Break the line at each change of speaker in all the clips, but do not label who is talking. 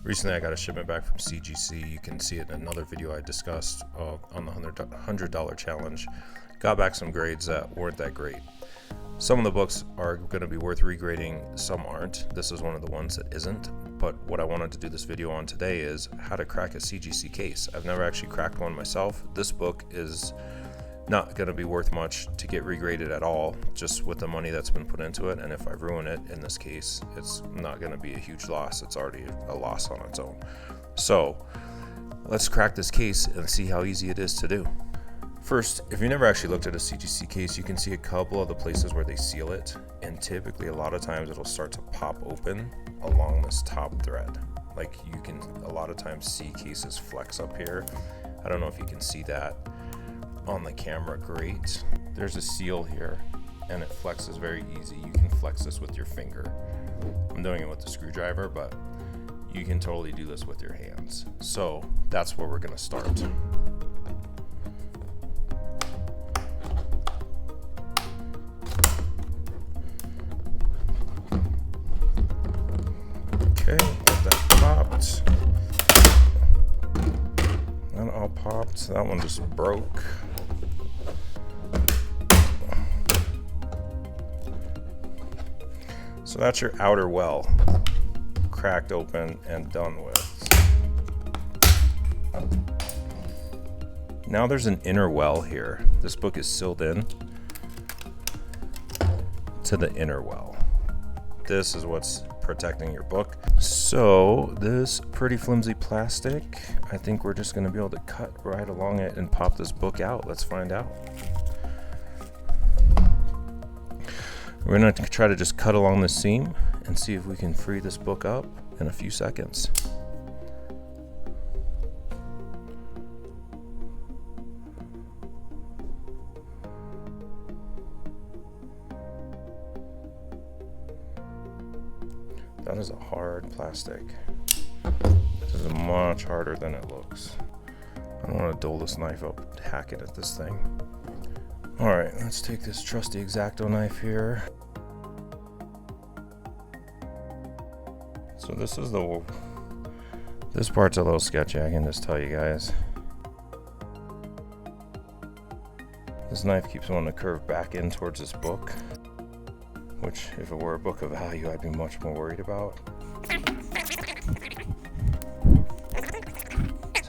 Recently I got a shipment back from CGC. You can see it in another video I discussed on the $100 challenge. Got back some grades that weren't that great. Some of the books are going to be worth regrading, some aren't. This is one of the ones that isn't. But what I wanted to do this video on today is how to crack a CGC case. I've never actually cracked one myself. This book is not going to be worth much to get regraded at all, just with the money that's been put into it. And if I ruin it in this case, it's not going to be a huge loss. It's already a loss on its own. So let's crack this case and see how easy it is to do. First, if you never actually looked at a CGC case, you can see a couple of the places where they seal it, and typically a lot of times it'll start to pop open along this top thread. Like you can a lot of times see cases flex up here. I don't know if you can see that on the camera. Great. There's a seal here and it flexes very easy. You can flex this with your finger. I'm doing it with the screwdriver, but you can totally do this with your hands. So that's where we're going to start. Okay, got that popped. That all popped. That one just broke. So that's your outer well, cracked open and done with. Now there's an inner well here. This book is sealed in to the inner well. This is what's protecting your book. So this pretty flimsy plastic, I think we're just going to be able to cut right along it and pop this book out. Let's find out. We're going to try to just cut along the seam and see if we can free this book up in a few seconds. That is a hard plastic. This is much harder than it looks. I don't want to dull this knife up, hack it at this thing. Alright, let's take this trusty X-Acto knife here. So this part's a little sketchy, I can just tell you guys. This knife keeps wanting to curve back in towards this book, which if it were a book of value, I'd be much more worried about.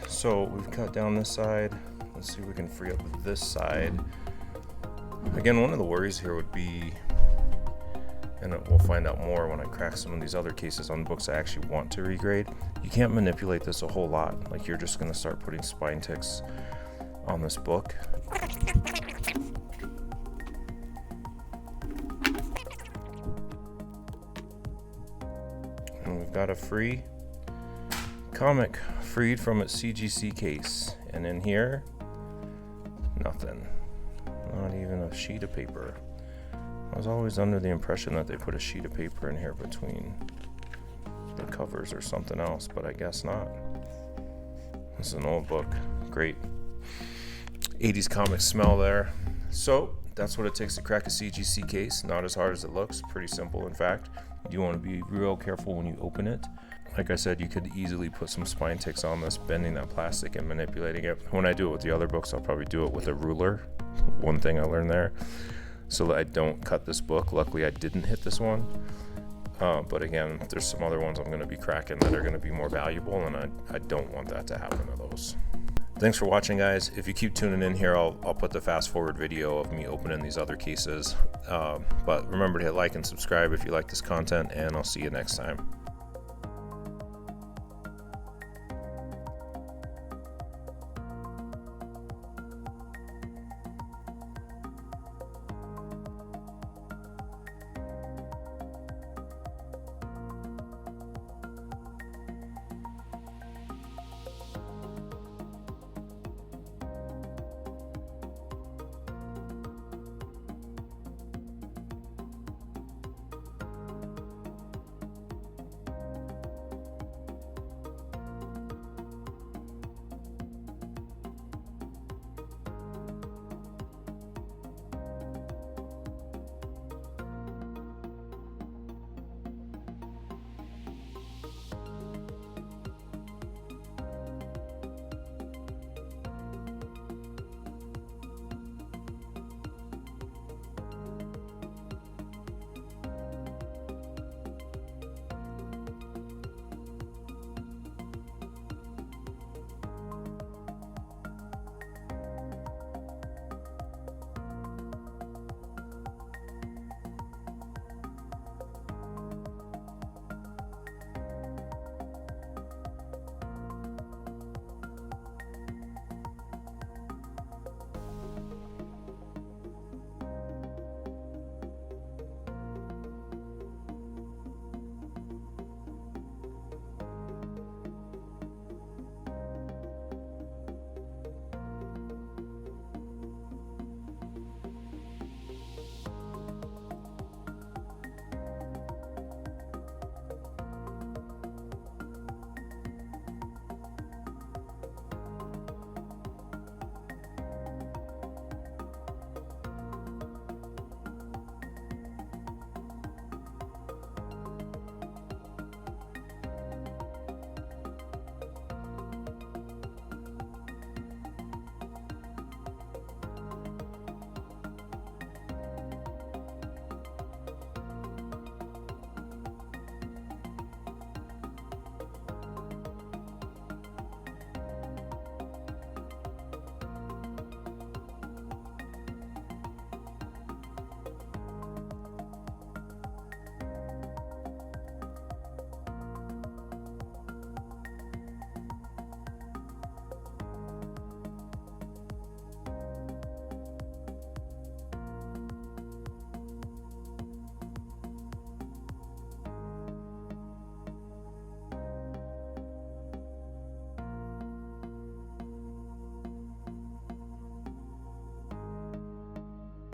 So we've cut down this side. Let's see if we can free up this side. Again, one of the worries here would be, and we'll find out more when I crack some of these other cases on books I actually want to regrade, you can't manipulate this a whole lot. Like you're just gonna start putting spine ticks on this book. And we've got a free comic freed from its CGC case. And in here, nothing. Not even a sheet of paper. I was always under the impression that they put a sheet of paper in here between the covers or something else, but I guess not. This is an old book. Great 80s comic smell there. So that's what it takes to crack a CGC case. Not as hard as it looks. Pretty simple, in fact. You want to be real careful when you open it. Like I said, you could easily put some spine ticks on this, bending that plastic and manipulating it. When I do it with the other books, I'll probably do it with a ruler. One thing I learned there, so that I don't cut this book. Luckily I didn't hit this one, but again, there's some other ones I'm going to be cracking that are going to be more valuable, and I don't want that to happen to those. Thanks for watching, guys. If you keep tuning in here, I'll put the fast forward video of me opening these other cases, but remember to hit like and subscribe if you like this content, and I'll see you next time.